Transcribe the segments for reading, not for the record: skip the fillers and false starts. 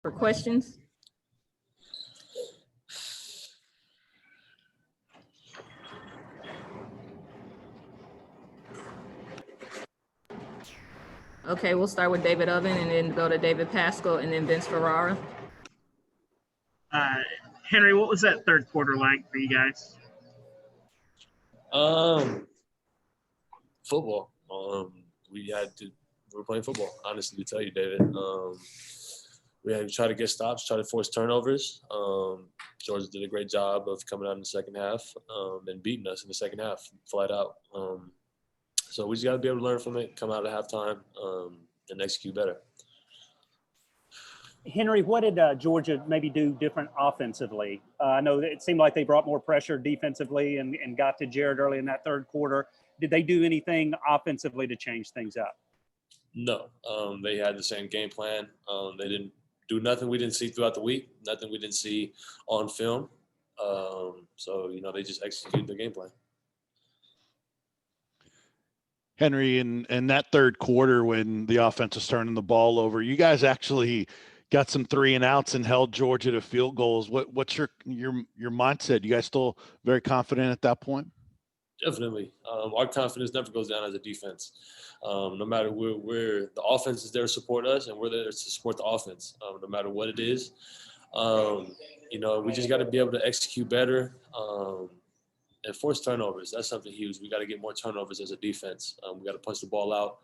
for questions. Okay, we'll start with David Oven and then go to David Pascal and then Vince Ferrara. Henry, what was that third quarter like for you guys? Football. We were playing football, honestly, to tell you, David. We had to try to get stops, try to force turnovers. Georgia did a great job of coming out in the second half and beating us in the second half, flat out. So we just got to be able to learn from it, come out at halftime, and execute better. Henry, what did Georgia maybe do different offensively? I know that it seemed like they brought more pressure defensively and got to Jared early in that third quarter. Did they do anything offensively to change things up? No. They had the same game plan. They didn't do nothing we didn't see throughout the week, nothing we didn't see on film. So, they just executed their game plan. Henry, in that third quarter when the offense was turning the ball over, you guys actually got some 3-and-outs and held Georgia to field goals. What's your mindset? You guys still very confident at that point? Definitely. Our confidence never goes down as a defense. No matter where the offense is there to support us, and we're there to support the offense, no matter what it is. We just got to be able to execute better and force turnovers. That's something huge. We got to get more turnovers as a defense. We got to punch the ball out,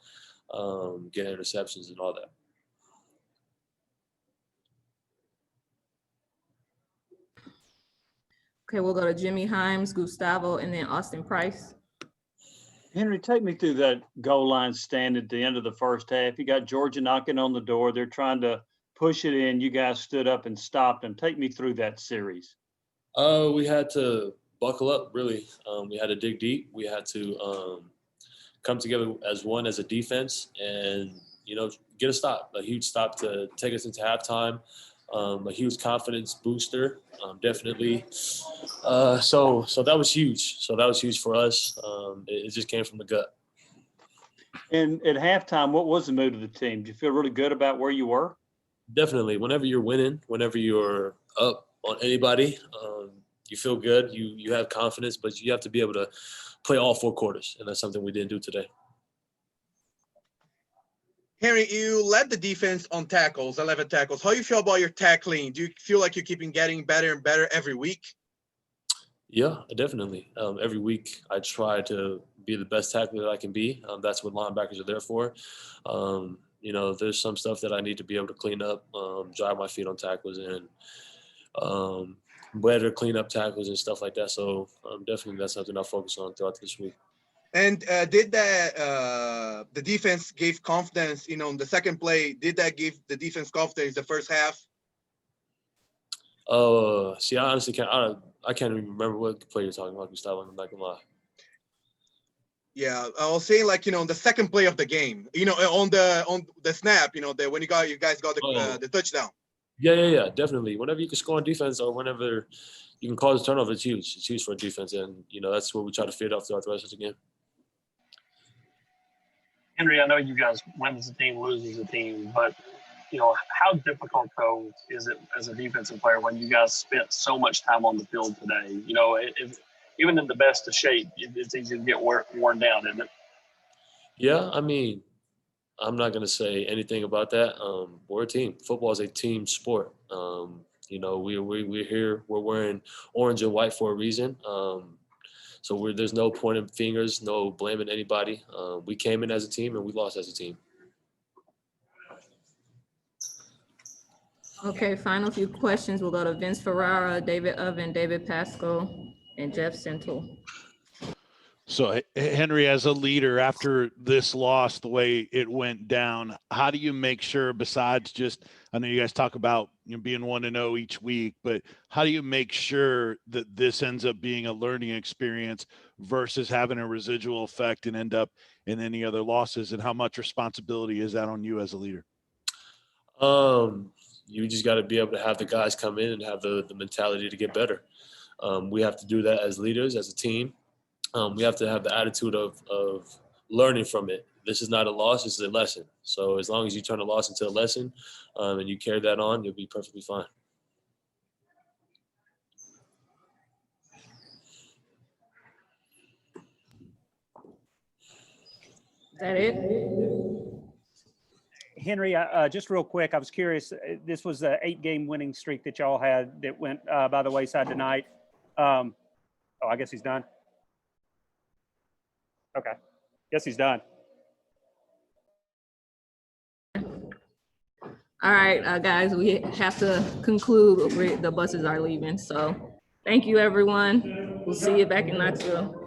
get interceptions and all that. Okay, we'll go to Jimmy Himes, Gustavo, and then Austin Price. Henry, take me through that goal line stand at the end of the first half. You got Georgia knocking on the door. They're trying to push it in. You guys stood up and stopped them. Take me through that series. We had to buckle up, really. We had to dig deep. We had to come together as one, as a defense, and, get a stop, a huge stop to take us into halftime. A huge confidence booster, definitely. So that was huge. So that was huge for us. It just came from the gut. And at halftime, what was the mood of the team? Did you feel really good about where you were? Definitely. Whenever you're winning, whenever you're up on anybody, you feel good. You have confidence, but you have to be able to play all 4 quarters, and that's something we didn't do today. Henry, you led the defense on tackles, 11 tackles. How do you feel about your tackling? Do you feel like you're getting better and better every week? Yeah, definitely. Every week I try to be the best tackler that I can be. That's what linebackers are there for. There's some stuff that I need to be able to clean up, drive my feet on tackles, and better clean up tackles and stuff like that. So definitely that's something I'll focus on throughout this week. And did that the defense gave confidence, in the second play, did that give the defense confidence the first half? See, I honestly I can't even remember what play you're talking about, Gustavo. I'm not gonna lie. Yeah, I was saying the second play of the game, on the snap, when you guys got the touchdown. Yeah, definitely. Whenever you can score on defense or whenever you can cause a turnover, it's huge. It's huge for a defense, and that's what we try to feed off throughout the rest of the game. Henry, I know you guys win as a team, lose as a team, but how difficult though is it as a defensive player when you guys spent so much time on the field today? Even in the best of shape, it's easy to get worn down, isn't it? Yeah, I mean, I'm not gonna say anything about that. We're a team. Football is a team sport. We're here. We're wearing orange and white for a reason. So there's no pointing fingers, no blaming anybody. We came in as a team and we lost as a team. Okay, final few questions. We'll go to Vince Ferrara, David Oven, David Pascal, and Jeff Sentel. So, Henry, as a leader, after this loss, the way it went down, how do you make sure, besides just, I know you guys talk about being 1-0 each week, but how do you make sure that this ends up being a learning experience versus having a residual effect and end up in any other losses? And how much responsibility is that on you as a leader? You just got to be able to have the guys come in and have the mentality to get better. We have to do that as leaders, as a team. We have to have the attitude of learning from it, this is not a loss, this is a lesson. So as long as you turn a loss into a lesson and you carry that on, you'll be perfectly fine. Is that it? Henry, just real quick, I was curious. This was an 8-game winning streak that y'all had that went by the wayside tonight. Oh, I guess he's done. Okay, guess he's done. All right, guys, we have to conclude. The buses are leaving. So thank you, everyone. We'll see you back in Knoxville.